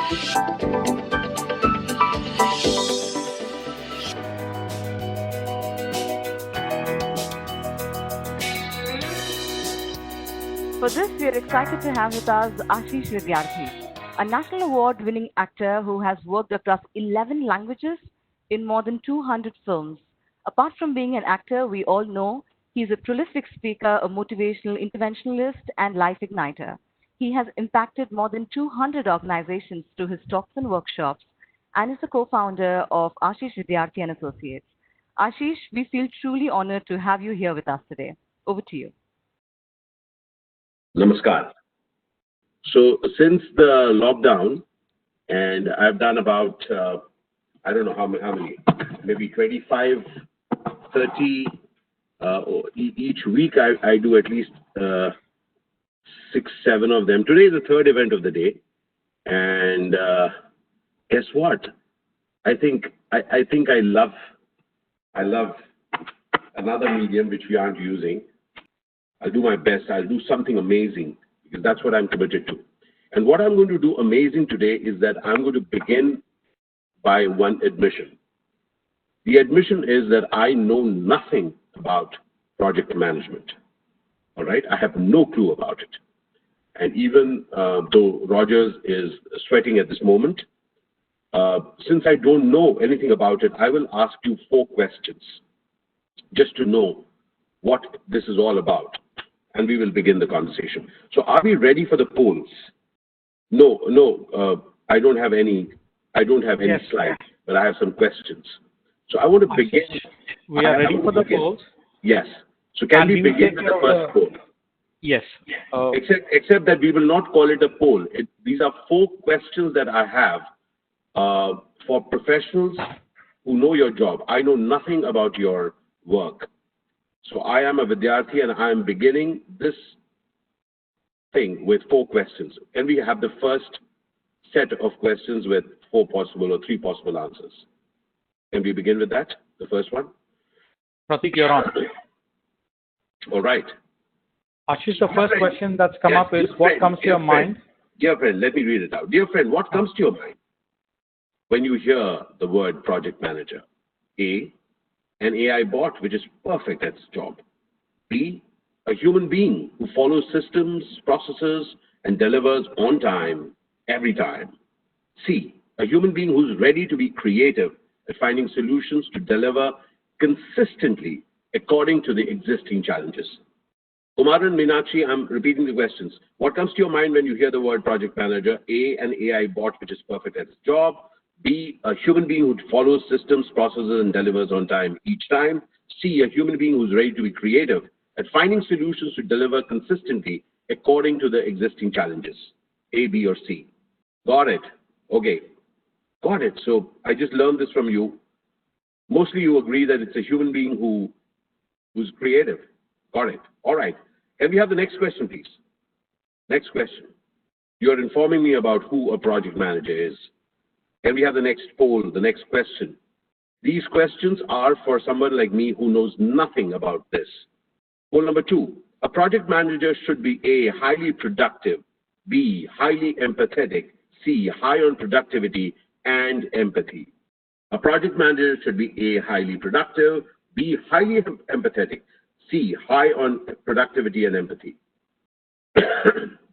For this, we are excited to have with us Ashish Vidyarthi, a national award-winning actor who has worked across 11 languages in more than 200 films. Apart from being an actor, we all know he's a prolific speaker, a motivational interventionalist, and life igniter. He has impacted more than 200 organizations through his talks and workshops, and is the co-founder of Ashish Vidyarthi and Associates. Ashish, we feel truly honored to have you here with us today. Over to you. Namaskar. So since the lockdown, and I've done about, I don't know how many, maybe 25, 30, each week I do at least 6, 7 of them. Today is the third event of the day. And guess what? I think I love another medium which we aren't using. I'll do my best. I'll do something amazing because that's what I'm committed to. And what I'm going to do amazing today is that I'm going to begin by one admission. The admission is that I know nothing about project management. All right? I have no clue about it. And even though Rogers is sweating at this moment, since I don't know anything about it, I will ask you 4 questions just to know what this is all about. And we will begin the conversation. So are we ready for the polls? No, I don't have any Yes. slides, but I have some questions. So I want to begin. We are ready for the polls. Yes. So can we begin with the first poll? Yes. Except that we will not call it a poll. These are 4 questions that I have for professionals who know your job. I know nothing about your work. So I am a Vidyarthi and I am beginning this thing with 4 questions. Can we have the first set of questions with 4 possible or 3 possible answers? Can we begin with that, the first one? Pratik, you're on. All right. Ashish, the first question that's come up is, what comes to your mind? Dear friend, let me read it out. Dear friend, what comes to your mind when you hear the word project manager? A, an AI bot which is perfect at its job. B, a human being who follows systems, processes, and delivers on time, every time. C, a human being who's ready to be creative at finding solutions to deliver consistently according to the existing challenges. Kumar and Meenakshi, I'm repeating the questions. What comes to your mind when you hear the word project manager? A, an AI bot which is perfect at its job. B, a human being who follows systems, processes, and delivers on time each time. C, a human being who's ready to be creative at finding solutions to deliver consistently according to the existing challenges. A, B, or C. Got it. Okay. Got it. So I just learned this from you. Mostly you agree that it's a human being who's creative. Got it. All right. Can we have the next question, please? Next question. You're informing me about who a project manager is. Can we have the next poll, the next question? These questions are for someone like me who knows nothing about this. Poll number 2. A project manager should be A, highly productive, B, highly empathetic, C, high on productivity and empathy. A project manager should be A, highly productive, B, highly empathetic, C, high on productivity and empathy.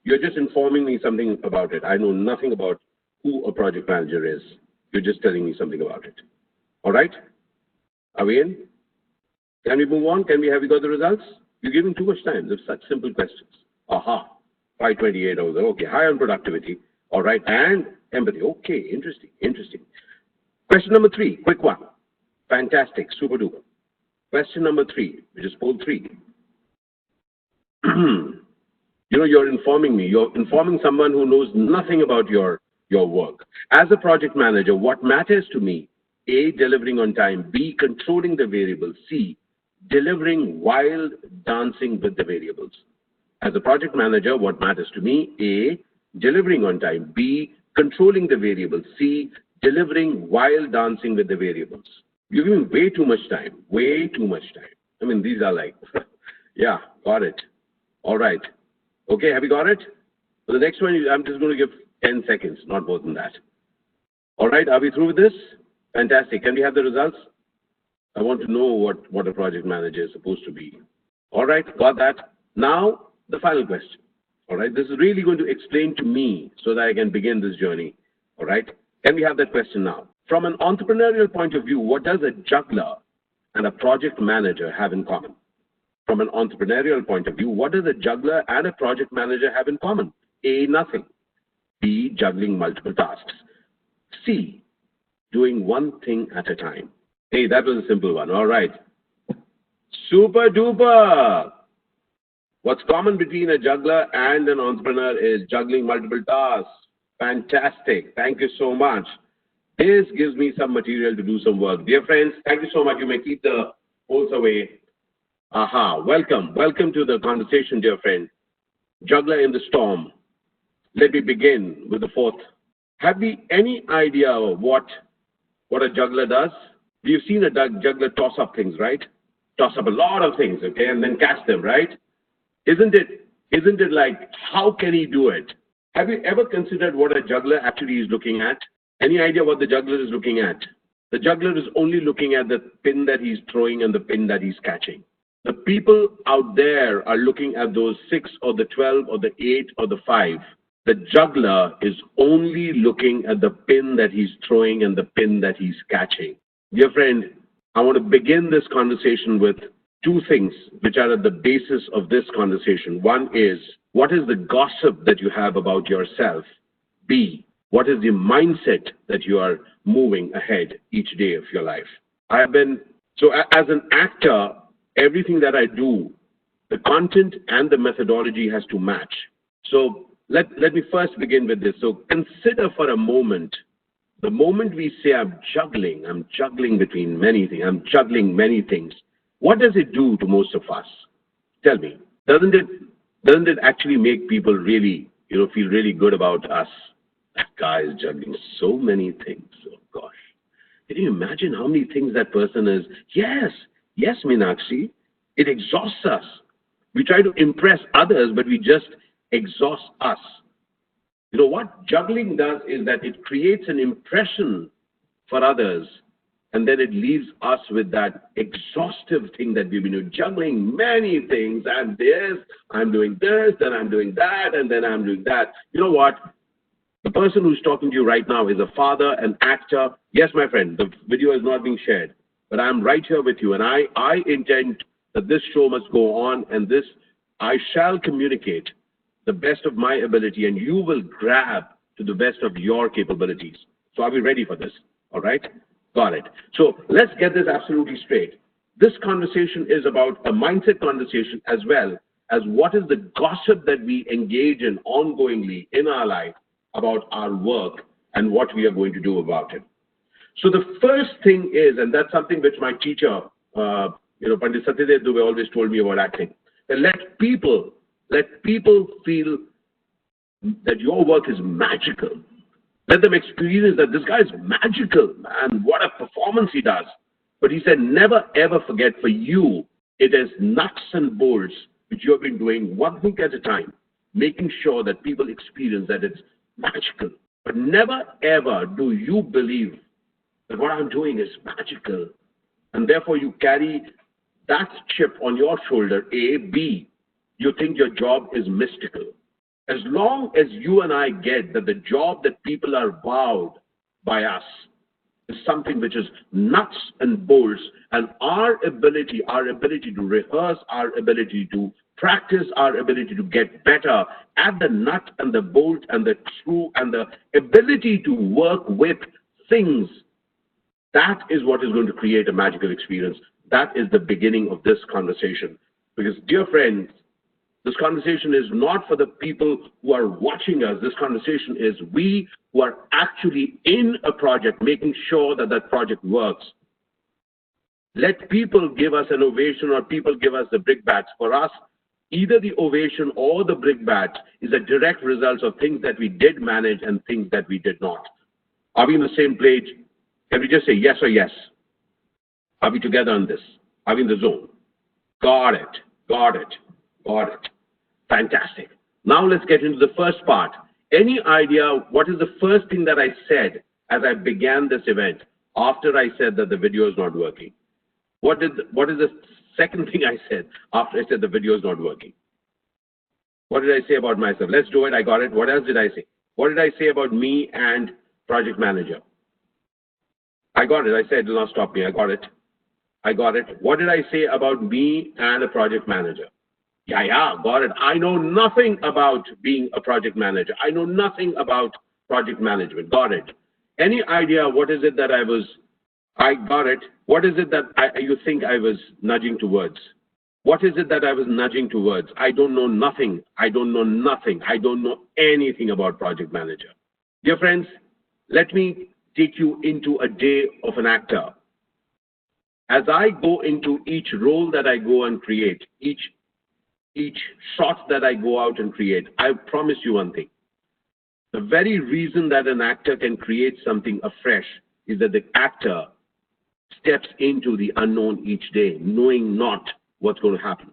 You're just informing me something about it. I know nothing about who a project manager is. You're just telling me something about it. All right? Are we in? Can we move on? Have you got the results? You're giving too much time. There's such simple questions. Aha. 528 over there. Okay. High on productivity. All right. And empathy. Okay. Interesting. Question number 3. Quick one. Fantastic. Super duper. Question number 3, which is poll 3. You're informing me. You're informing someone who knows nothing about your work. As a project manager, what matters to me? A, delivering on time. B, controlling the variables. C, delivering while dancing with the variables. As a project manager, what matters to me? A, delivering on time. B, controlling the variables. C, delivering while dancing with the variables. You're giving way too much time. Way too much time. I mean, these are like, yeah, got it. All right. Okay, have you got it? For the next one, I'm just going to give 10 seconds, not more than that. All right, are we through with this? Fantastic. Can we have the results? I want to know what a project manager is supposed to be. All right, got that. Now, the final question. All right, this is really going to explain to me so that I can begin this journey. All right, can we have that question now? From an entrepreneurial point of view, what does a juggler and a project manager have in common? From an entrepreneurial point of view, what does a juggler and a project manager have in common? A, nothing. B, juggling multiple tasks. C, doing one thing at a time. Hey, that was a simple one. All right. Super duper. What's common between a juggler and an entrepreneur is juggling multiple tasks. Fantastic. Thank you so much. This gives me some material to do some work. Dear friends, thank you so much. You may keep the bolts away. Aha. Welcome. Welcome to the conversation, dear friend. Juggler in the storm. Let me begin with the fourth. Have we any idea of what a juggler does? We've seen a juggler toss up things, right? Toss up a lot of things, okay, and then catch them, right? Isn't it like, how can he do it? Have you ever considered what a juggler actually is looking at? Any idea what the juggler is looking at? The juggler is only looking at the pin that he's throwing and the pin that he's catching. The people out there are looking at those 6 or the 12 or the 8 or the 5. The juggler is only looking at the pin that he's throwing and the pin that he's catching. Dear friend, I want to begin this conversation with two things which are at the basis of this conversation. One is, what is the gossip that you have about yourself? B, what is the mindset that you are moving ahead each day of your life? As an actor, everything that I do, the content and the methodology has to match. So let me first begin with this. So consider for a moment, the moment we say I'm juggling between many things, I'm juggling many things. What does it do to most of us? Tell me, doesn't it actually make people really, feel really good about us? That guy is juggling so many things. Oh gosh. Can you imagine how many things that person is? Yes, Meenakshi. It exhausts us. We try to impress others, but we just exhaust us. You know what juggling does is that it creates an impression for others, and then it leaves us with that exhaustive thing that we've been doing, juggling many things. I'm this, I'm doing this, then I'm doing that, and then I'm doing that. You know what? The person who's talking to you right now is a father, an actor. Yes, my friend, the video is not being shared, but I'm right here with you, and I intend that this show must go on, and this I shall communicate the best of my ability, and you will grab to the best of your capabilities. So are we ready for this? All right? Got it. So let's get this absolutely straight. This conversation is about a mindset conversation as well as what is the gossip that we engage in ongoingly in our life about our work and what we are going to do about it. So the first thing is, and that's something which my teacher, Pandit Satyadev Dubey always told me about acting, that let people feel that your work is magical. Let them experience that this guy is magical, man. What a performance he does. But he said, never ever forget, for you, it is nuts and bolts which you have been doing one thing at a time, making sure that people experience that it's magical. But never ever do you believe that what I'm doing is magical. And therefore you carry that chip on your shoulder, A. B, you think your job is mystical. As long as you and I get that the job that people are wowed by us is something which is nuts and bolts, and our ability to rehearse, our ability to practice, our ability to get better at the nut and the bolt and the screw and the ability to work with things, that is what is going to create a magical experience. That is the beginning of this conversation. Because, dear friends, this conversation is not for the people who are watching us. This conversation is we who are actually in a project, making sure that that project works. Let people give us an ovation or people give us the brickbats. For us, either the ovation or the brickbats is a direct result of things that we did manage and things that we did not. Are we on the same page? Can we just say yes or yes? Are we together on this? Are we in the zone? Got it. Fantastic. Now let's get into the first part. Any idea what is the first thing that I said as I began this event after I said that the video is not working? What is the second thing I said after I said the video is not working? What did I say about myself? Let's do it. I got it. What else did I say? What did I say about me and project manager? I got it. I said, do not stop me. I got it. I got it. What did I say about me and a project manager? Yeah, got it. I know nothing about being a project manager. I know nothing about project management. Got it. Any idea what is it that I got it. What is it that you think I was nudging towards? What is it that I was nudging towards? I don't know nothing. I don't know nothing. I don't know anything about project manager. Dear friends, let me take you into a day of an actor. As I go into each role that I go and create, each shot that I go out and create, I promise you one thing. The very reason that an actor can create something afresh is that the actor steps into the unknown each day, knowing not what's going to happen.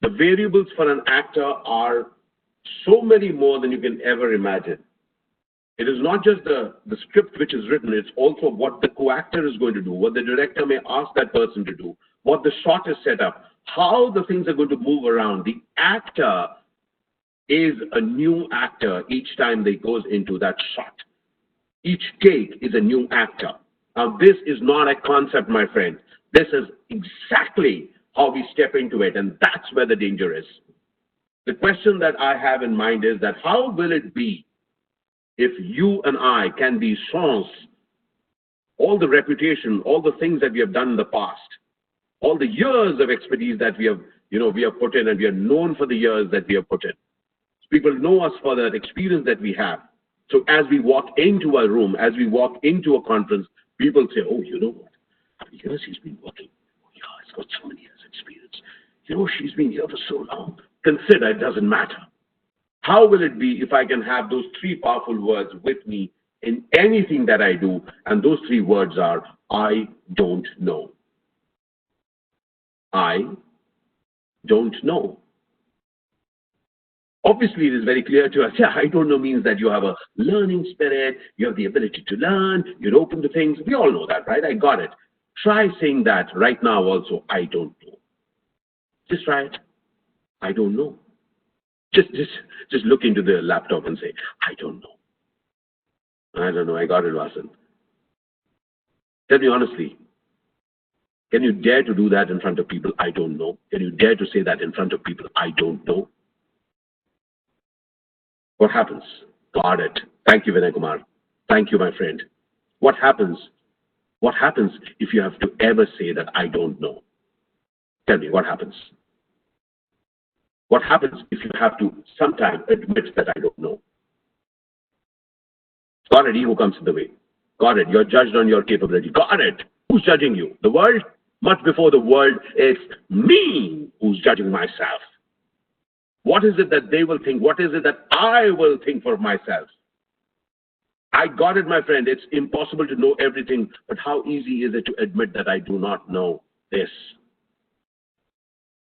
The variables for an actor are so many more than you can ever imagine. It is not just the script which is written, it's also what the co-actor is going to do, what the director may ask that person to do, what the shot is set up, how the things are going to move around. The actor is a new actor each time they goes into that shot. Each take is a new actor. Now, this is not a concept, my friend. This is exactly how we step into it, and that's where the danger is. The question that I have in mind is that how will it be if you and I can be sans all the reputation, all the things that we have done in the past, all the years of expertise that we have put in, and we are known for the years that we have put in. People know us for that experience that we have. So as we walk into a room, as we walk into a conference, people say, oh, you know what? Years he's been working. Oh, yeah, he's got so many years experience. You know, she's been here for so long. Consider it doesn't matter. How will it be if I can have those three powerful words with me in anything that I do? And those three words are, I don't know. I don't know. Obviously, it is very clear to us, yeah, I don't know means that you have a learning spirit, you have the ability to learn, you're open to things. We all know that, right? I got it. Try saying that right now also, I don't know. Just try it. I don't know. Just look into the laptop and say, I don't know. I don't know. I got it, Vasan. Tell me honestly, can you dare to do that in front of people? I don't know. Can you dare to say that in front of people? I don't know. What happens? Got it. Thank you, Vinay Kumar. Thank you, my friend. What happens? What happens if you have to ever say that I don't know? Tell me, what happens? What happens if you have to sometime admit that I don't know? Got it, ego comes in the way. Got it, you're judged on your capability. Got it. Who's judging you? The world? Much before the world, it's me who's judging myself. What is it that they will think? What is it that I will think for myself? I got it, my friend. It's impossible to know everything, but how easy is it to admit that I do not know this?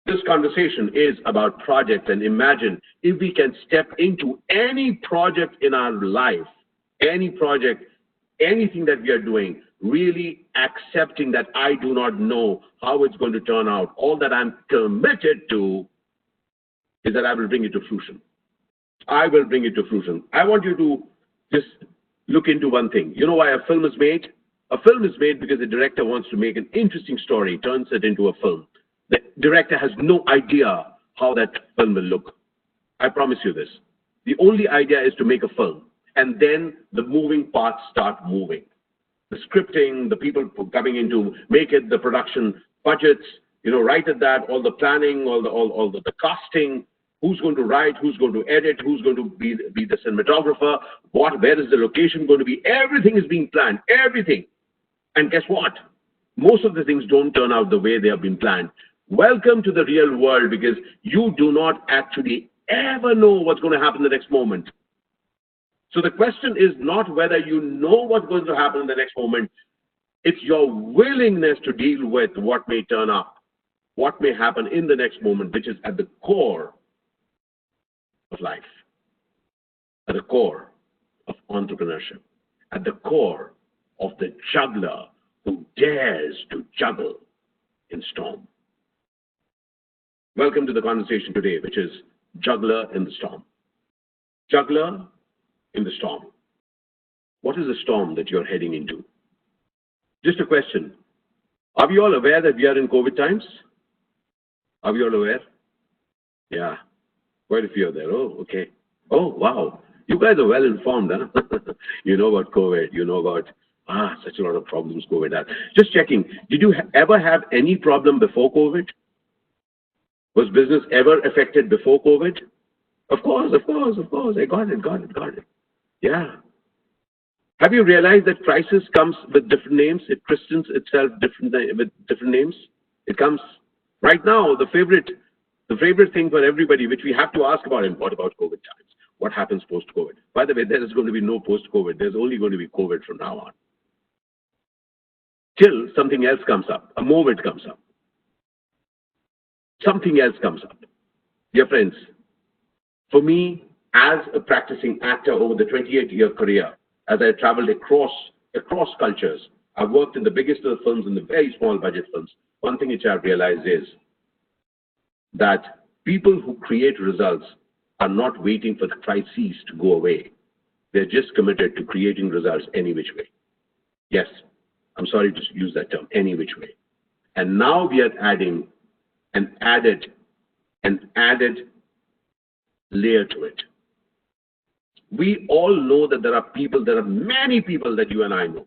This conversation is about projects, and imagine if we can step into any project in our life, any project, anything that we are doing, really accepting that I do not know how it's going to turn out. All that I'm committed to is that I will bring it to fruition. I will bring it to fruition. I want you to just look into one thing. You know why a film is made? A film is made because the director wants to make an interesting story, turns it into a film. The director has no idea how that film will look. I promise you this. The only idea is to make a film, and then the moving parts start moving. The scripting, the people coming in to make it, the production budgets, right at that, all the planning, all the casting, who's going to write, who's going to edit, who's going to be the cinematographer, where is the location going to be, everything is being planned, everything. And guess what? Most of the things don't turn out the way they have been planned. Welcome to the real world, because you do not actually ever know what's going to happen the next moment. So the question is not whether you know what's going to happen in the next moment. It's your willingness to deal with what may turn up, what may happen in the next moment, which is at the core of life. at the core of entrepreneurship, at the core of the juggler who dares to juggle in storm. Welcome to the conversation today, which is Juggler in the Storm. Juggler in the storm. What is the storm that you're heading into? Just a question. Are we all aware that we are in COVID times? Are we all aware? Yeah, quite a few are there. Oh, okay. Oh, wow. You guys are well informed, huh? You know about COVID. You know about, such a lot of problems COVID has. Just checking. Did you ever have any problem before COVID? Was business ever affected before COVID? Of course. I got it. Yeah. Have you realized that crisis comes with different names? It christens itself with different names. It comes right now. The favorite thing for everybody, which we have to ask about, and what about COVID times? What happens post-COVID? By the way, there is going to be no post-COVID. There's only going to be COVID from now on. Till something else comes up. A moment comes up. Something else comes up. Dear friends, for me, as a practicing actor over the 28-year career, as I traveled across cultures, I've worked in the biggest of the films and the very small budget films. One thing which I've realized is that people who create results are not waiting for the crises to go away. They're just committed to creating results any which way. Yes, I'm sorry to use that term, any which way. And now we are adding an added layer to it. We all know that there are many people that you and I know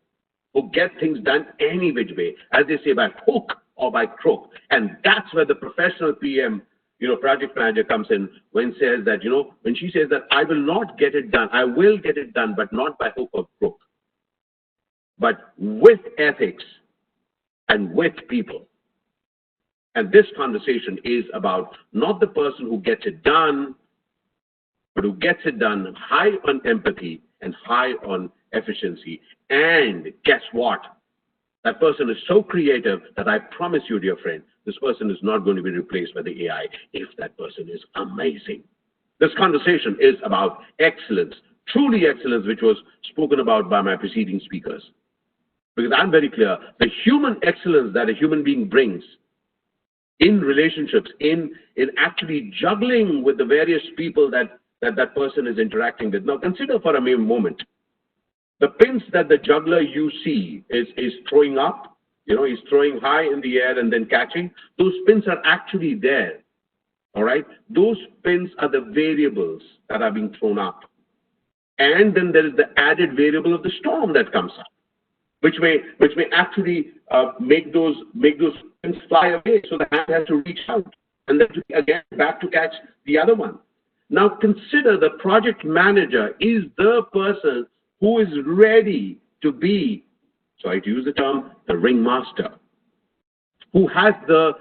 who get things done any which way, as they say, by hook or by crook. And that's where the professional PM, project manager comes in when she says that I will not get it done, I will get it done, but not by hook or crook, but with ethics and with people. And this conversation is about not the person who gets it done, but who gets it done high on empathy and high on efficiency. And guess what? That person is so creative that I promise you, dear friend, this person is not going to be replaced by the AI if that person is amazing. This conversation is about excellence, truly excellence, which was spoken about by my preceding speakers. Because I'm very clear, the human excellence that a human being brings in relationships, in actually juggling with the various people that person is interacting with. Now consider for a moment, the pins that the juggler you see is throwing up, he's throwing high in the air and then catching. Those pins are actually there, all right? Those pins are the variables that are being thrown up. And then there is the added variable of the storm that comes up, which may actually make those pins fly away, so the hand has to reach out and then again back to catch the other one. Now consider the project manager is the person who is ready to be, sorry to use the term, the ringmaster, who has the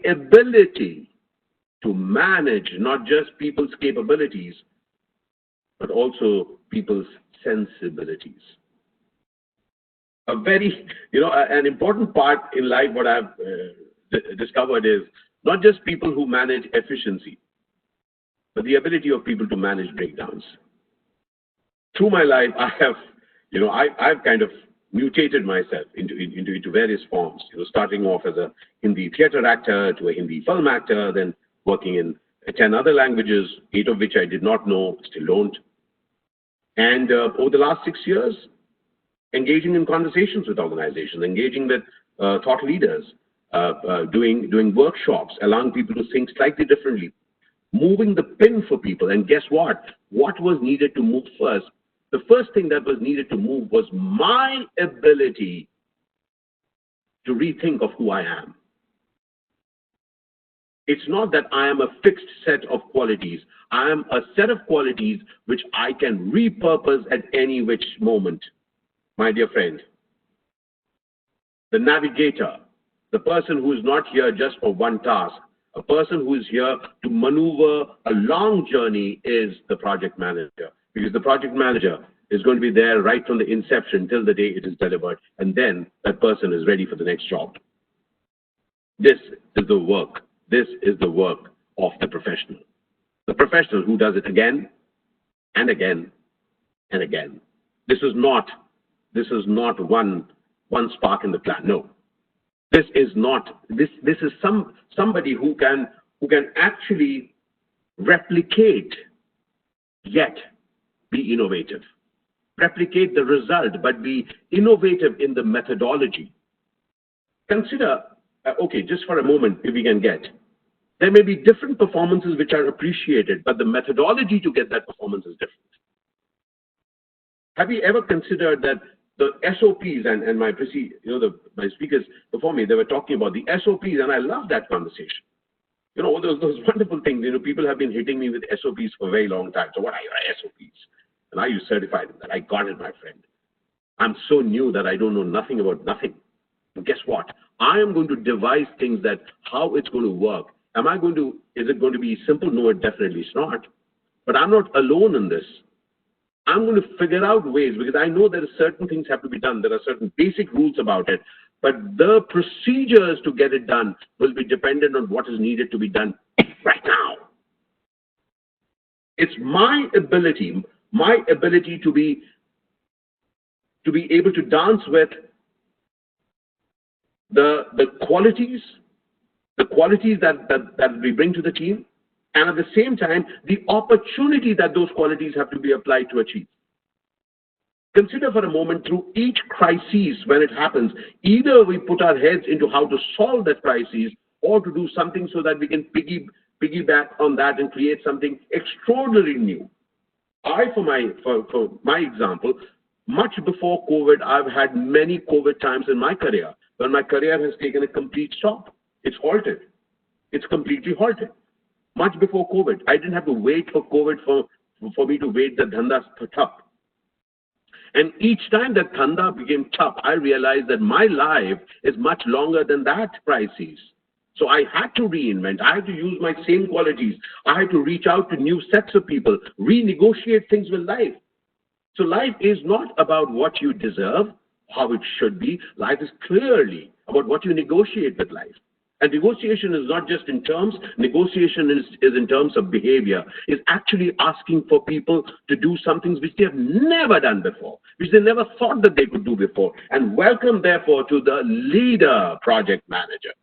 ability to manage not just people's capabilities, but also people's sensibilities. A very, an important part in life, what I've discovered is not just people who manage efficiency, but the ability of people to manage breakdowns. Through my life, I've kind of mutated myself into various forms. Starting off as a Hindi theater actor to a Hindi film actor, then working in 10 other languages, 8 of which I did not know, still don't. And over the last 6 years, engaging in conversations with organizations, engaging with thought leaders, doing workshops, allowing people to think slightly differently, moving the pin for people. And guess what? What was needed to move first? The first thing that was needed to move was my ability to rethink of who I am. It's not that I am a fixed set of qualities. I am a set of qualities which I can repurpose at any which moment. My dear friend, the navigator, the person who is not here just for one task, a person who is here to maneuver a long journey is the project manager. Because the project manager is going to be there right from the inception till the day it is delivered. And then that person is ready for the next job. This is the work. This is the work of the professional. The professional who does it again and again and again. This is not one spark in the plan. No, this is not. This is somebody who can actually replicate yet be innovative. Replicate the result, but be innovative in the methodology. Consider, okay, just for a moment, if we can get, there may be different performances which are appreciated, but the methodology to get that performance is different. Have you ever considered that the SOPs and my speakers before me, they were talking about the SOPs, and I love that conversation. Those wonderful things. People have been hitting me with SOPs for a very long time. So what are your SOPs? And are you certified in that? I got it, my friend. I'm so new that I don't know nothing about nothing. And guess what? I am going to devise things that how it's going to work. Is it going to be simple? No, it definitely is not. But I'm not alone in this. I'm going to figure out ways, because I know there are certain things have to be done. There are certain basic rules about it. But the procedures to get it done will be dependent on what is needed to be done right now. It's my ability to be able to dance with the qualities that we bring to the team, and at the same time, the opportunity that those qualities have to be applied to achieve. Consider for a moment, through each crisis when it happens, either we put our heads into how to solve that crisis or to do something so that we can piggyback on that and create something extraordinarily new. For my example, much before COVID, I've had many COVID times in my career when my career has taken a complete stop. It's halted. It's completely halted. Much before COVID, I didn't have to wait for COVID for me to wait the dhanda tough. And each time that dhanda became tough, I realized that my life is much longer than that crisis. So I had to reinvent. I had to use my same qualities. I had to reach out to new sets of people, renegotiate things with life. So life is not about what you deserve, how it should be. Life is clearly about what you negotiate with life. And negotiation is not just in terms, negotiation is in terms of behavior, is actually asking for people to do some things which they have never done before, which they never thought that they could do before. And welcome, therefore, to the leader project manager.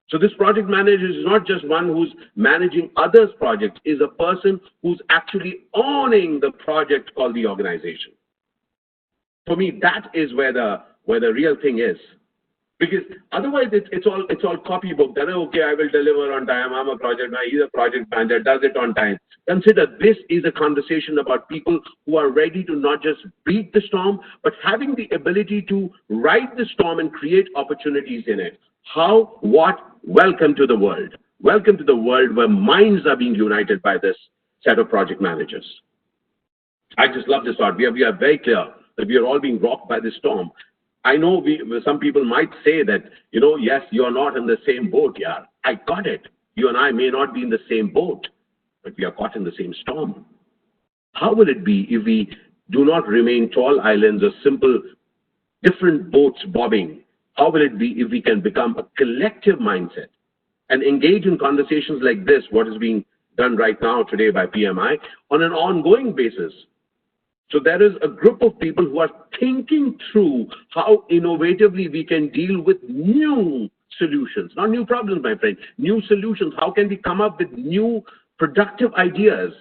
So this project manager is not just one who's managing others' projects, is a person who's actually owning the project called the organization. For me, that is where the real thing is. Because otherwise, it's all copybook. That, okay, I will deliver on time. I'm a project manager. He's a project manager, does it on time. Consider this is a conversation about people who are ready to not just beat the storm, but having the ability to ride the storm and create opportunities in it. How, what? Welcome to the world. Welcome to the world where minds are being united by this set of project managers. I just love this thought. We are very clear that we are all being rocked by this storm. I know some people might say that, yes, you're not in the same boat, yeah. I got it. You and I may not be in the same boat, but we are caught in the same storm. How will it be if we do not remain tall islands or simple, different boats bobbing? How will it be if we can become a collective mindset and engage in conversations like this, what is being done right now today by PMI, on an ongoing basis? So there is a group of people who are thinking through how innovatively we can deal with new solutions, not new problems, my friend, new solutions. How can we come up with new productive ideas?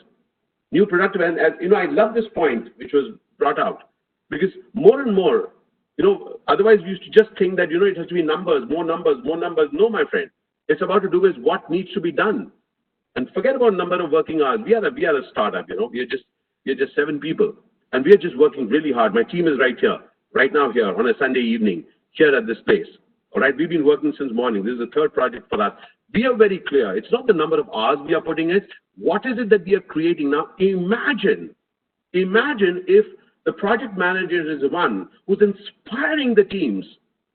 And as I love this point which was brought out, because more and more, otherwise we used to just think that, it has to be numbers, more numbers. No, my friend, it's about to do is what needs to be done. And forget about number of working hours. We are a startup, we are just 7 people. And we are just working really hard. My team is right now here on a Sunday evening, here at this place. All right, we've been working since morning. This is the 3rd project for us. We are very clear. It's not the number of hours we are putting in. What is it that we are creating now? Imagine if the project manager is the one who's inspiring the teams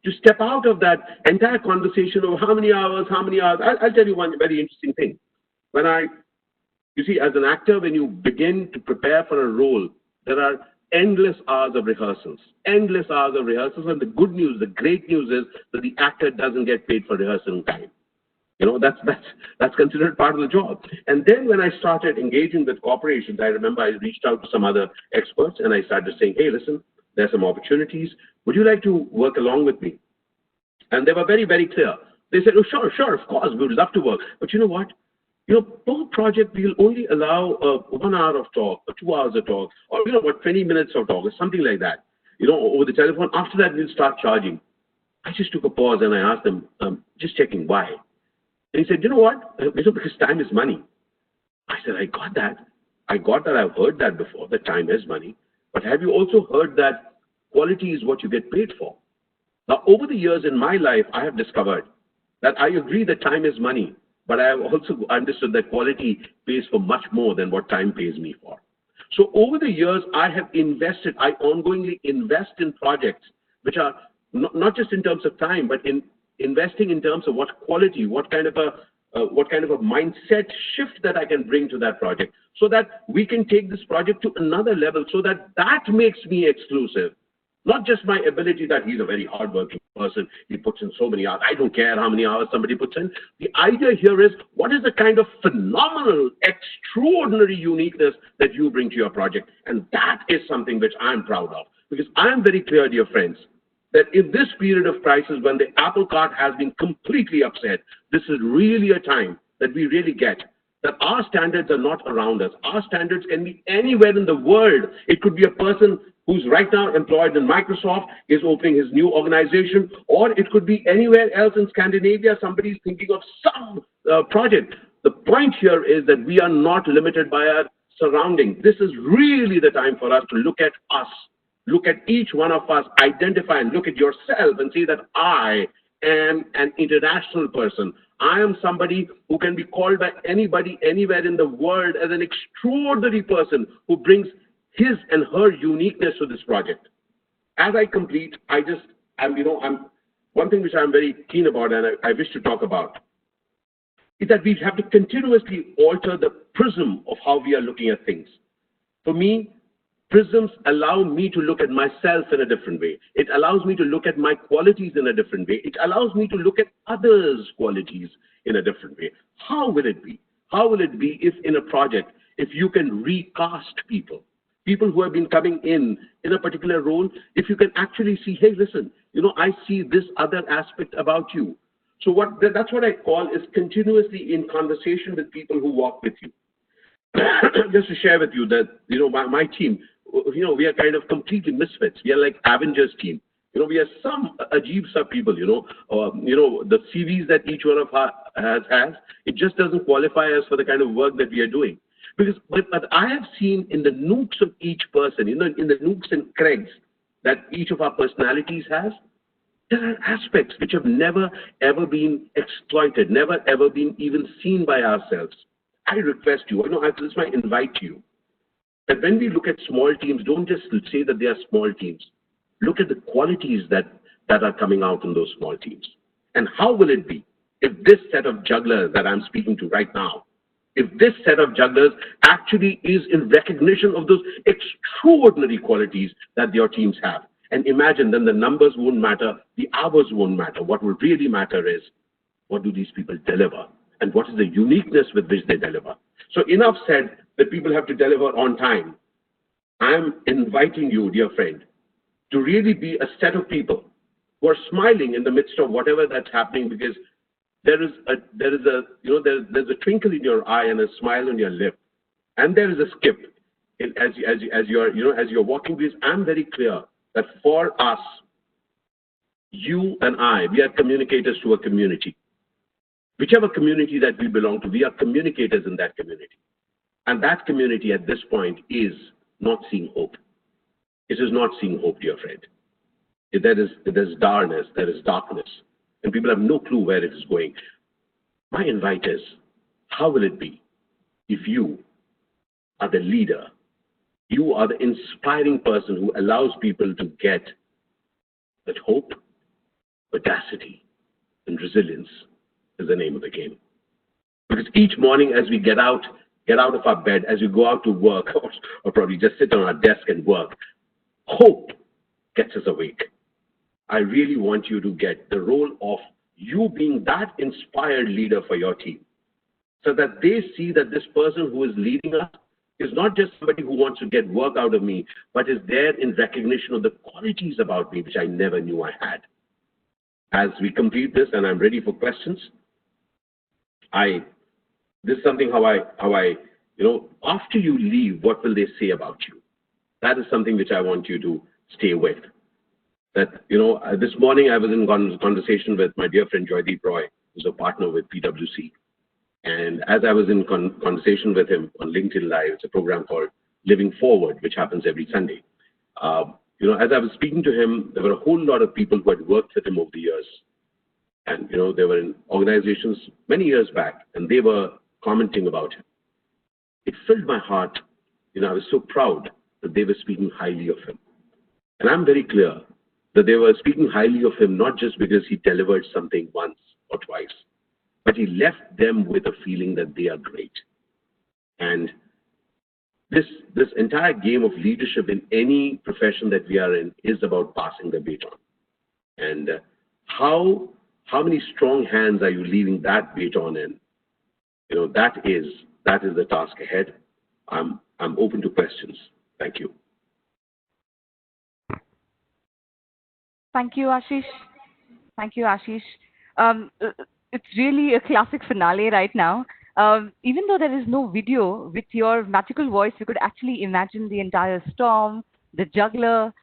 to step out of that entire conversation of how many hours. I'll tell you one very interesting thing. You see, as an actor, when you begin to prepare for a role, there are endless hours of rehearsals. And the good news, the great news is that the actor doesn't get paid for rehearsal time. That's considered part of the job. And then when I started engaging with corporations, I remember I reached out to some other experts and I started saying, hey, listen, there's some opportunities. Would you like to work along with me? And they were very, very clear. They said, oh, sure, of course, we would love to work. But you know what? Per project, we'll only allow 1 hour of talk, or 2 hours of talk, or 20 minutes of talk, or something like that, over the telephone. After that, we'll start charging. I just took a pause and I asked them, just checking why. And he said, you know what? Because time is money. I said, I got that. I've heard that before, that time is money. But have you also heard that quality is what you get paid for? Now, over the years in my life, I have discovered that I agree that time is money, but I have also understood that quality pays for much more than what time pays me for. So over the years, I ongoingly invest in projects which are not just in terms of time, but in investing in terms of what quality, what kind of a mindset shift that I can bring to that project, so that we can take this project to another level, so that makes me exclusive. Not just my ability that he's a very hardworking person, he puts in so many hours. I don't care how many hours somebody puts in. The idea here is, what is the kind of phenomenal, extraordinary uniqueness that you bring to your project? And that is something which I'm proud of. Because I'm very clear, dear friends, that in this period of crisis, when the apple cart has been completely upset, this is really a time that we really get that our standards are not around us. Our standards can be anywhere in the world. It could be a person who's right now employed in Microsoft, is opening his new organization, or it could be anywhere else in Scandinavia, somebody's thinking of some project. The point here is that we are not limited by our surroundings. This is really the time for us to look at us, look at each one of us, identify and look at yourself and see that I am an international person. I am somebody who can be called by anybody, anywhere in the world as an extraordinary person who brings his and her uniqueness to this project. As I complete, one thing which I'm very keen about and I wish to talk about is that we have to continuously alter the prism of how we are looking at things. For me, prisms allow me to look at myself in a different way. It allows me to look at my qualities in a different way. It allows me to look at others' qualities in a different way. How will it be? How will it be if in a project, if you can recast people who have been coming in a particular role, if you can actually see, hey, listen, I see this other aspect about you. So that's what I call is continuously in conversation with people who walk with you. Just to share with you that, my team, we are kind of completely misfits. We are like Avengers team. We are some Ajib sub people, the CVs that each one of us has, it just doesn't qualify us for the kind of work that we are doing. But I have seen in the nooks of each person, in the nooks and crannies that each of our personalities has, there are aspects which have never ever been exploited, never ever been even seen by ourselves. I request you, this might invite you, that when we look at small teams, don't just say that they are small teams. Look at the qualities that are coming out in those small teams. And how will it be if this set of jugglers that I'm speaking to right now, if this set of jugglers actually is in recognition of those extraordinary qualities that your teams have? And imagine then the numbers won't matter, the hours won't matter. What will really matter is, what do these people deliver? And what is the uniqueness with which they deliver? So enough said that people have to deliver on time. I'm inviting you, dear friend, to really be a set of people who are smiling in the midst of whatever that's happening, because there's a twinkle in your eye and a smile on your lip, and there is a skip as you're walking. Because I'm very clear that for us, you and I, we are communicators to a community. Whichever community that we belong to, we are communicators in that community. And that community at this point is not seeing hope. It is not seeing hope, dear friend. There's darkness, and people have no clue where it is going. My invite is, how will it be if you are the leader, you are the inspiring person who allows people to get that hope, audacity, and resilience is the name of the game. Because each morning as we get out of our bed, as we go out to work, or probably just sit on our desk and work, hope gets us awake. I really want you to get the role of you being that inspired leader for your team, so that they see that this person who is leading us is not just somebody who wants to get work out of me, but is there in recognition of the qualities about me which I never knew I had. As we complete this, and I'm ready for questions, this is something how I, after you leave, what will they say about you? That is something which I want you to stay with. That, this morning I was in conversation with my dear friend Joydeep Roy, who's a partner with PwC. And as I was in conversation with him on LinkedIn Live, it's a program called Living Forward, which happens every Sunday. As I was speaking to him, there were a whole lot of people who had worked with him over the years. And, they were in organizations many years back, and they were commenting about him. It filled my heart. I was so proud that they were speaking highly of him. And I'm very clear that they were speaking highly of him, not just because he delivered something once or twice, but he left them with a feeling that they are great. And this entire game of leadership in any profession that we are in is about passing the baton. And how many strong hands are you leaving that baton in? That is the task ahead. I'm open to questions. Thank you. Thank you, Ashish. Thank you, Ashish. It's really a classic finale right now. Even though there is no video, with your magical voice, you could actually imagine the entire storm, the juggler,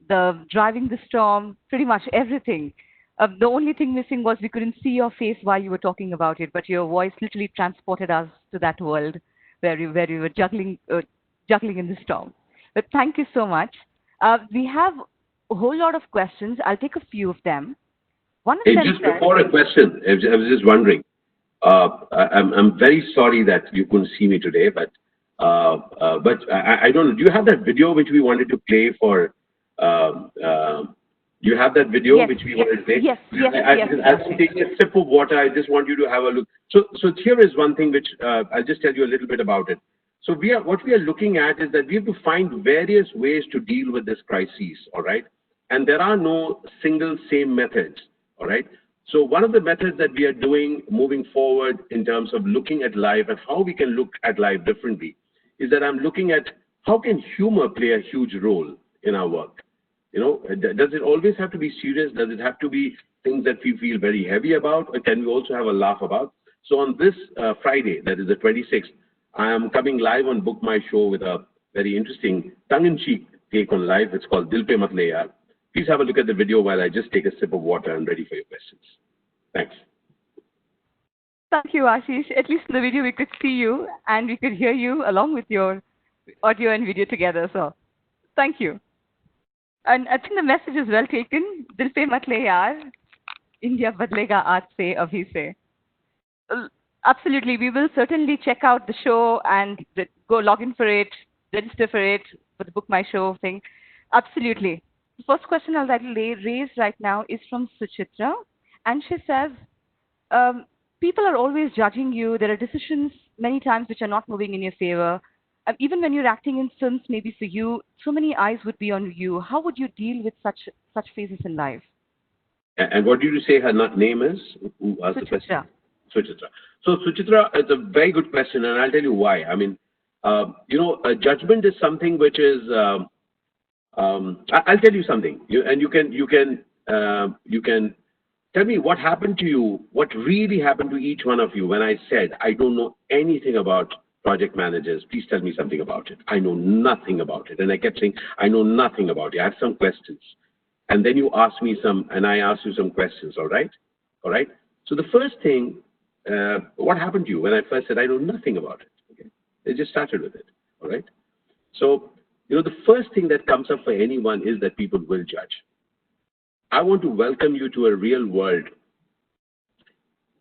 the driving the storm, pretty much everything. The only thing missing was we couldn't see your face while you were talking about it, but your voice literally transported us to that world where you were juggling in the storm. But thank you so much. We have a whole lot of questions. I'll take a few of them. One of Hey, them just says, before a question, I was just wondering. I'm very sorry that you couldn't see me today, but I don't know. Do you have that video which we wanted to play for? Do you have that video yes, which we wanted to play? Yes. As I'm taking a sip of water, I just want you to have a look. So here is one thing which I'll just tell you a little bit about it. So what we are looking at is that we have to find various ways to deal with this crisis, all right? And there are no single same methods, all right? So one of the methods that we are doing moving forward in terms of looking at life and how we can look at life differently is that I'm looking at how can humor play a huge role in our work? Does it always have to be serious? Does it have to be things that we feel very heavy about? Or can we also have a laugh about? So on this Friday, that is the 26th, I am coming live on Book My Show with a very interesting tongue-in-cheek take on life. It's called Dil Pe Mat Le Yaar. Please have a look at the video while I just take a sip of water and ready for your questions. Thanks. Thank you, Ashish. At least in the video we could see you and we could hear you along with your audio and video together. So thank you. And I think the message is well taken. Dil pe mat le yaar, India badlega aaj se, abhi se. Absolutely. We will certainly check out the show and go log in for it, register for it, for the Book My Show thing. Absolutely. The first question I'll raise right now is from Suchitra. And she says, people are always judging you. There are decisions many times which are not moving in your favor. Even when you're acting in films, maybe for you, so many eyes would be on you. How would you deal with such phases in life? And what did you say her name is? Who asked the question? Suchitra. So Suchitra, it's a very good question, and I'll tell you why. I mean, a judgment is something which is. I'll tell you something, and you can tell me what happened to you, what really happened to each one of you when I said I don't know anything about project managers. Please tell me something about it. I know nothing about it, and I kept saying I know nothing about it. I have some questions, and then you asked me some, and I asked you some questions. All right. So the first thing, what happened to you when I first said I know nothing about it? Okay, they just started with it. All right. So the first thing that comes up for anyone is that people will judge. I want to welcome you to a real world.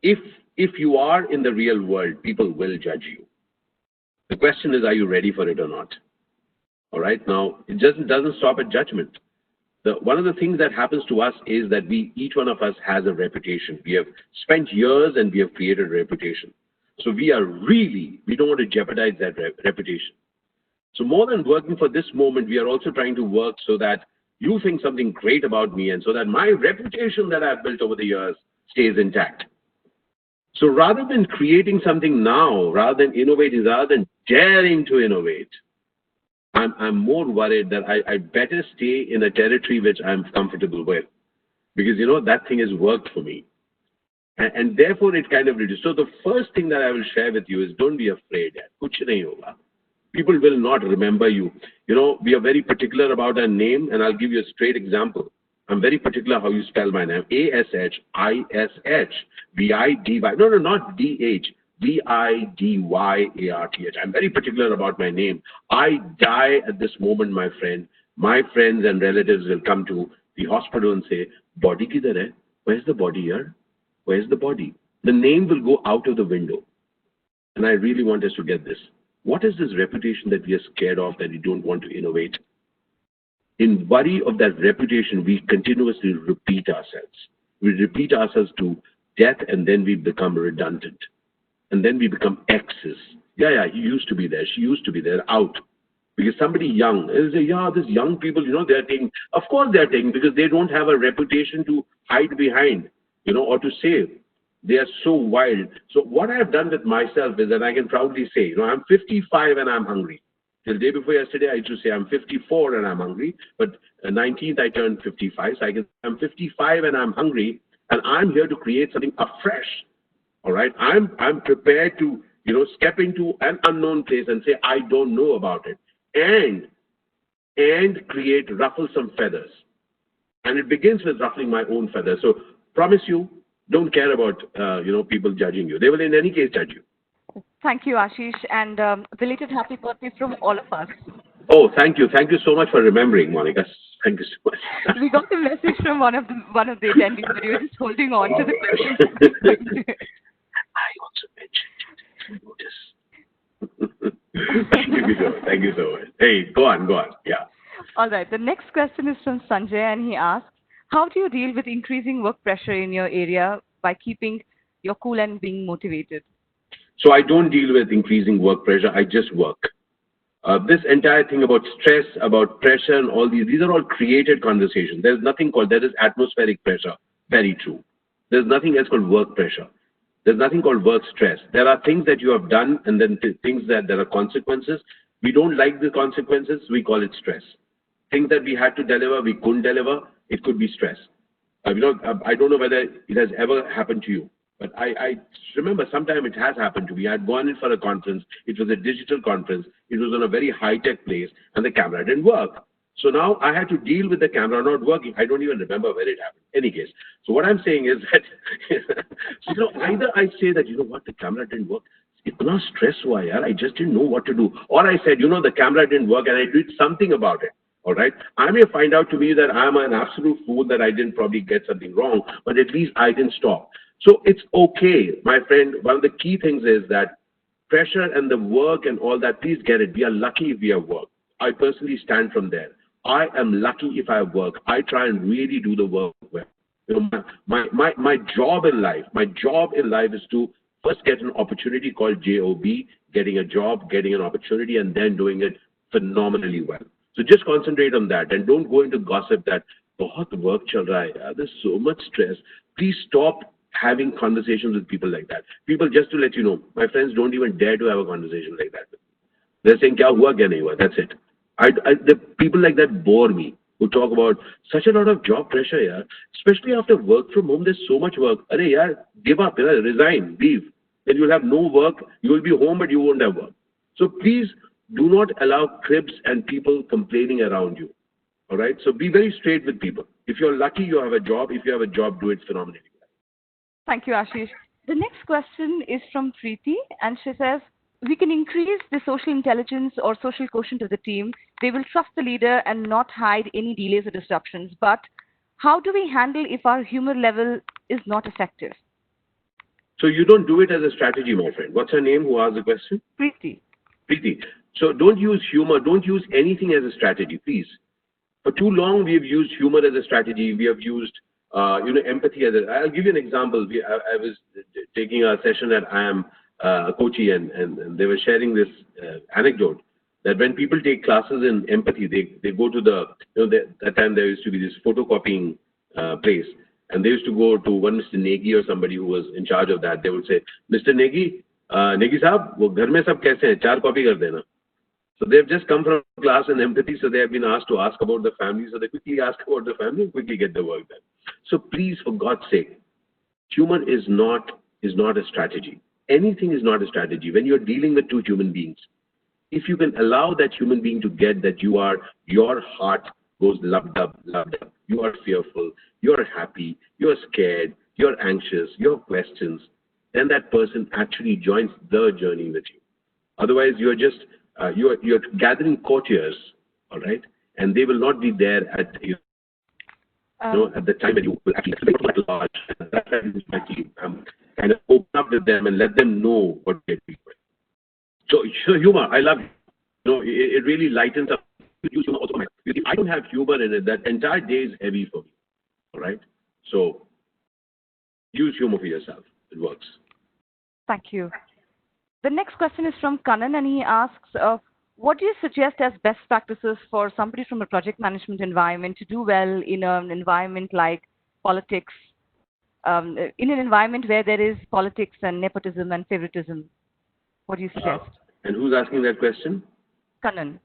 If you are in the real world, people will judge you. The question is, are you ready for it or not? All right. Now, it doesn't stop at judgment. One of the things that happens to us is that each one of us has a reputation. We have spent years and we have created a reputation. So we don't want to jeopardize that reputation. So more than working for this moment, we are also trying to work so that you think something great about me and so that my reputation that I've built over the years stays intact. So rather than creating something now, rather than innovating, rather than daring to innovate, I'm more worried that I better stay in a territory which I'm comfortable with, because that thing has worked for me, and therefore it kind of reduces. So the first thing that I will share with you is, don't be afraid. Kuch nahi hoga. People will not remember you. We are very particular about our name, and I'll give you a straight example. I'm very particular how you spell my name. Ashish Vidyarthi. No, not DH. Vidyarth. I'm very particular about my name. I die at this moment, my friend. My friends and relatives will come to the hospital and say, body kidhar hai? Where's the body here? Where's the body? The name will go out of the window. And I really want us to get this. What is this reputation that we are scared of, that we don't want to innovate? In worry of that reputation, we continuously repeat ourselves. We repeat ourselves to death, and then we become redundant. And then we become X's. Yeah, he used to be there. She used to be there. Out. Because somebody young, they say, these young people, they are taking. Of course they are taking, because they don't have a reputation to hide behind, or to save. They are so wild. So what I have done with myself is that I can proudly say, I'm 55 and I'm hungry. Till day before yesterday, I used to say I'm 54 and I'm hungry. But 19th, I turned 55. So I'm 55 and I'm hungry. And I'm here to create something afresh. All right? I'm prepared to, step into an unknown place and say, I don't know about it. And ruffle some feathers. And it begins with ruffling my own feathers. So promise you, don't care about, people judging you. They will in any case judge you. Thank you, Ashish, and belated happy birthday from all of us. Oh, thank you. Thank you so much for remembering, Monica. Thank you so much. We got a message from one of the attendees, but you were just holding on to the question. I also mentioned it. Thank you so much. Hey, go on. Yeah. All right. The next question is from Sanjay, and he asks, how do you deal with increasing work pressure in your area by keeping your cool and being motivated? So I don't deal with increasing work pressure. I just work. This entire thing about stress, about pressure, and all these are all created conversations. There is atmospheric pressure. Very true. There's nothing else called work pressure. There's nothing called work stress. There are things that you have done, and then things that there are consequences. We don't like the consequences. We call it stress. Things that we had to deliver, we couldn't deliver. It could be stress. I don't know whether it has ever happened to you, but I remember sometime it has happened to me. I had gone in for a conference. It was a digital conference. It was on a very high-tech place, and the camera didn't work. So now I had to deal with the camera not working. I don't even remember where it happened. Any case. So what I'm saying is that, either I say that, the camera didn't work. Itna stress hua yaar, I just didn't know what to do. Or I said, the camera didn't work, and I did something about it. All right. I may find out to me that I'm an absolute fool, that I didn't probably get something wrong, but at least I didn't stop. So it's okay, my friend. One of the key things is that pressure and the work and all that, please get it. We are lucky if we have work. I personally stand from there. I am lucky if I have work. I try and really do the work well. My job in life is to first get an opportunity called JOB, getting a job, getting an opportunity, and then doing it phenomenally well. So just concentrate on that, and don't go into gossip that bahut work chal raha hai, there's so much stress. Please stop having conversations with people like that. People, just to let you know, my friends don't even dare to have a conversation like that. They're saying kya hua, kya nahi hua. That's it. The people like that bore me, who talk about such a lot of job pressure, yaar. Especially after work from home, there's so much work. Arey yaar, give up, resign, leave. Then you'll have no work. You will be home, but you won't have work. So please do not allow cribs and people complaining around you. All right? So be very straight with people. If you're lucky, you have a job. If you have a job, do it phenomenally. Thank you, Ashish. The next question is from Preeti, and she says, we can increase the social intelligence or social quotient of the team. They will trust the leader and not hide any delays or disruptions. But how do we handle if our humor level is not effective? So you don't do it as a strategy, my friend. What's her name who asked the question? Preeti. So don't use humor. Don't use anything as a strategy, please. For too long, we have used humor as a strategy. We have used, empathy as a... I'll give you an example. I was taking a session at IAM Kochi, and they were sharing this anecdote that when people take classes in empathy, they go to that time there used to be this photocopying place. and they used to go to one Mr. Negi or somebody who was in charge of that. They would say, Mr. Negi, Negi साहब, वो घर में सब कैसे हैं? 4 copy कर देना. So they've just come from class in empathy, so they have been asked to ask about the family, so they quickly ask about the family and quickly get the work done. So please, for God's sake, humor is not a strategy. Anything is not a strategy. When you're dealing with two human beings, if you can allow that human being to get that your heart goes loved up, you are fearful, you're happy, you're scared, you're anxious, you have questions, then that person actually joins the journey with you. Otherwise, you're just you're gathering courtiers, all right, and they will not be there at at the time when you will actually at large. And that's why this is my team. Kind of open up with them and let them know what they're doing. So humor, I love it. It really lightens up. Use humor also. If I don't have humor in it, that entire day is heavy for me. All right. So use humor for yourself. It works. Thank you. The next question is from Kanan, and he asks, what do you suggest as best practices for somebody from a project management environment to do well in an environment like politics, in an environment where there is politics and nepotism and favoritism? What do you suggest? And who's asking that question? Kanan.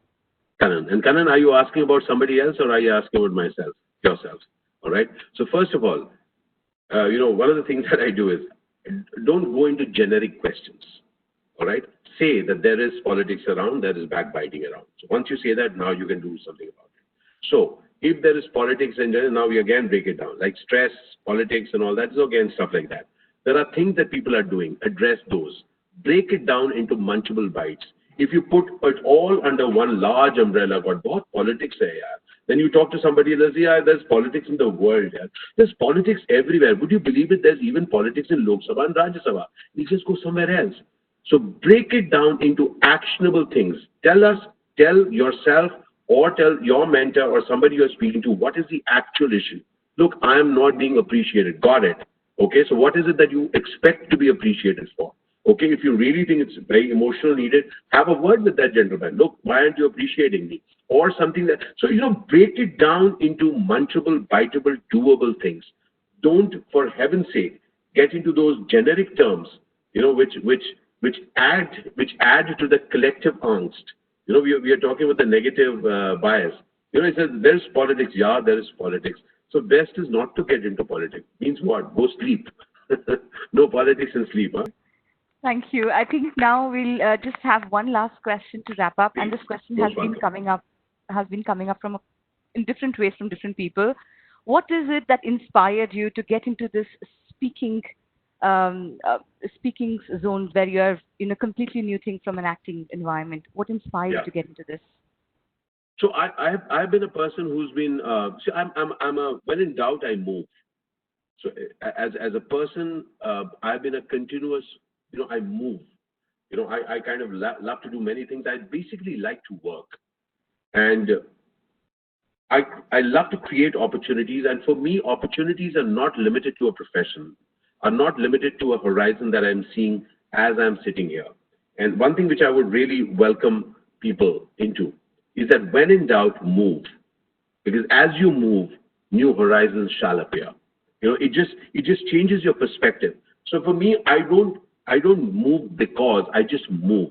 Kanan. And Kanan, are you asking about somebody else or are you asking about myself, yourself? All right. So first of all, one of the things that I do is don't go into generic questions. All right. Say that there is politics around, there is backbiting around. So once you say that, now you can do something about it. So if there is politics and now we again break it down, like stress, politics and all that, so again stuff like that. There are things that people are doing. Address those. Break it down into munchable bites. If you put it all under one large umbrella, what politics hai yaar? Then you talk to somebody and they say, yeah, there's politics in the world. Yaar. There's politics everywhere. Would you believe it? There's even politics in Lok Sabha and Rajya Sabha. You just go somewhere else. So break it down into actionable things. Tell yourself or tell your mentor or somebody you're speaking to, what is the actual issue? Look, I am not being appreciated. Got it. Okay, so what is it that you expect to be appreciated for? Okay, if you really think it's very emotional needed, have a word with that gentleman. Look, why aren't you appreciating me? Or something that, so, break it down into munchable, biteable, doable things. Don't, for heaven's sake, get into those generic terms, which add to the collective angst. We are talking about the negative bias. It says there's politics. Yeah, there is politics. So best is not to get into politics. Means what? Go sleep. No politics and sleep. Huh? Thank you. I think now we'll just have one last question to wrap up, and this question has been coming up from in different ways from different people. What is it that inspired you to get into this speaking zones where you are in a completely new thing from an acting environment? What inspired you to get into this? So I've been a person who's been when in doubt I move. So as a person, I've been a continuous. I move. I kind of love to do many things. I basically like to work, and I love to create opportunities. And for me, opportunities are not limited to a profession. Are not limited to a horizon that I'm seeing as I'm sitting here. And one thing which I would really welcome people into is that when in doubt, move. Because as you move, new horizons shall appear. It just changes your perspective. So for me, I don't move because I just move.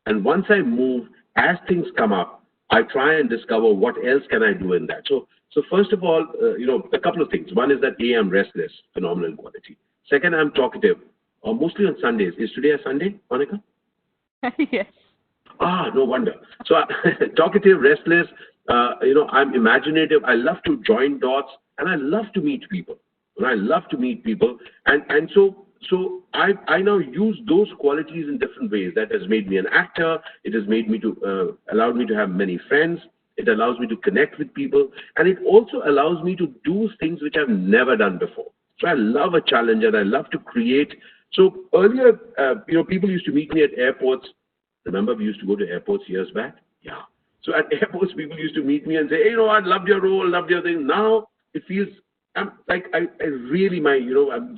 And once I move, as things come up, I try and discover what else can I do in that. So first of all, a couple of things. One is that I'm restless, phenomenal quality. Second, I'm talkative, mostly on Sundays. Is today a Sunday, Monica? Yes. No wonder. So talkative, restless, I'm imaginative. I love to join dots and I love to meet people. And so I now use those qualities in different ways. That has made me an actor. It has made me allowed me to have many friends. It allows me to connect with people. And it also allows me to do things which I've never done before. So I love a challenge and I love to create. So earlier, people used to meet me at airports. Remember, we used to go to airports years back? Yeah. So at airports, people used to meet me and say, hey, I loved your role, loved your thing. Now it feels, I'm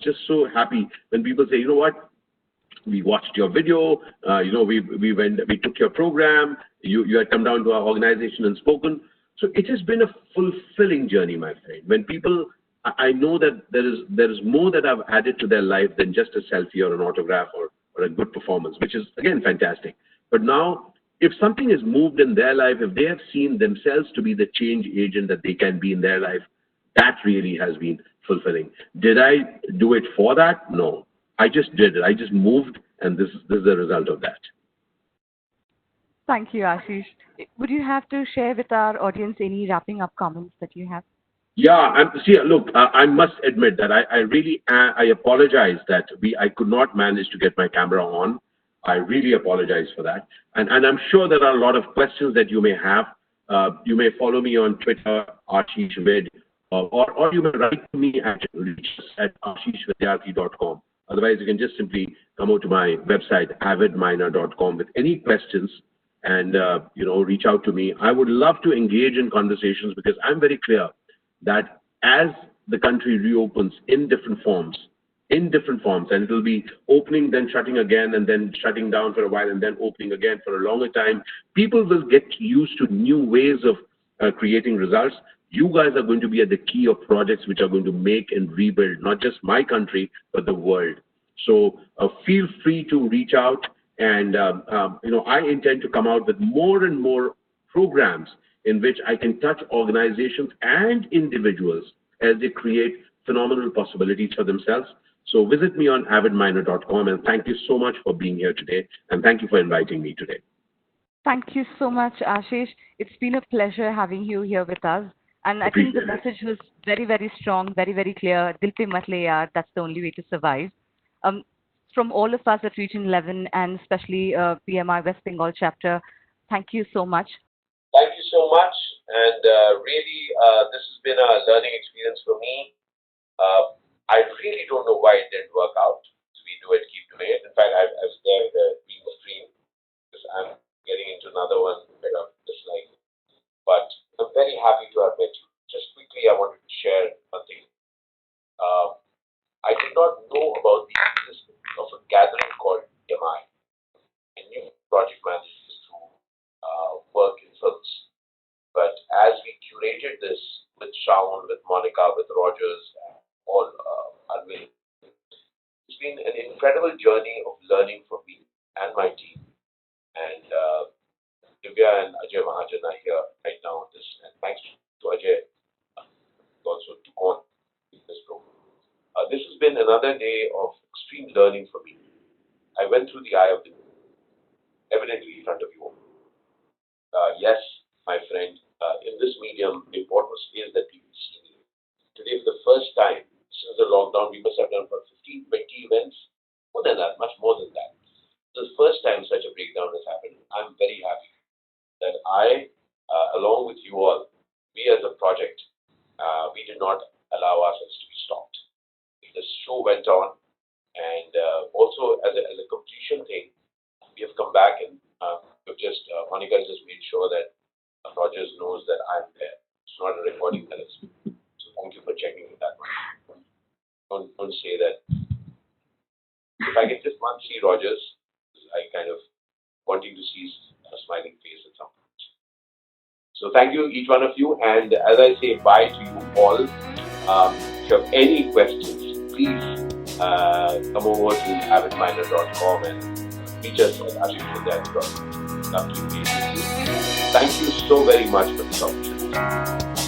just so happy when people say, what? We watched your video, we took your program, you had come down to our organization and spoken. So it has been a fulfilling journey, my friend. When people I know that there is more that I've added to their life than just a selfie or an autograph or a good performance, which is again fantastic. But now, if something is moved in their life, if they have seen themselves to be the change agent that they can be in their life, that really has been fulfilling. Did I do it for that? No. I just did it. I just moved, and this is the result of that. Thank you, Ashish. Would you have to share with our audience any wrapping up comments that you have? Yeah, see, look, I must admit that I really I apologize that I could not manage to get my camera on. I really apologize for that, and I'm sure there are a lot of questions that you may have. You may follow me on Twitter, Ashish Vid, or you may write to me at ashishvidyarthi.com. Otherwise, you can just simply come over to my website, avidminer.com, with any questions and reach out to me. I would love to engage in conversations because I'm very clear that as the country reopens in different forms, and it will be opening, then shutting again, and then shutting down for a while, and then opening again for a longer time, people will get used to new ways of creating results. You guys are going to be at the key of projects which are going to make and rebuild not just my country, but the world. So feel free to reach out, and I intend to come out with more and more programs in which I can touch organizations and individuals as they create phenomenal possibilities for themselves. So visit me on avidminer.com, and thank you so much for being here today, and thank you for inviting me today. Thank you so much, Ashish. It's been a pleasure having you here with us. And I think the message was very, very strong, very, very clear. Dil pe mat le yaar, that's the only way to survive. From all of us at Region 11 and especially PMI West Bengal Chapter, thank you so much. Thank you so much. And really, this has been a learning experience for me. I really don't know why it didn't work out. So we do it, keep doing it. In fact, I was there in the green screen because I'm getting into another one bit of this life. But I'm very happy to have met you. Just quickly, I wanted to share one thing. I did not know about the existence of a gathering called PMI. I knew project managers through work in films. But as we curated this with Shaun, with Monica, with Rogers, and all Anvil, it's been an incredible journey of learning from me and my team. And Divya and Ajay Mahajan are here right now. And thanks to Ajay, who also took on this program. This has been another day of extreme learning for me. I went through the eye of the evidently in front of you all. Yes, my friend, in this medium, the importance is that people see me. Today, for the first time since the lockdown, we must have done about 15, 20 events. More than that, much more than that. The first time such a breakdown has happened. I'm very happy that I, along with you all, we as a project, we did not allow ourselves to be stopped. The show went on, and also as a completion thing, we have come back and Monica just made sure that Rogers knows that I'm there. It's not a recording that is. So thank you for checking with that one. Don't say that. If I can just once see Rogers, I kind of wanting to see a smiling face at some point. So thank you, each one of you. And as I say bye to you all, if you have any questions, please come over to avidminer.com and reach us at ashishvidyarthi.com. Thank you so very much for this opportunity.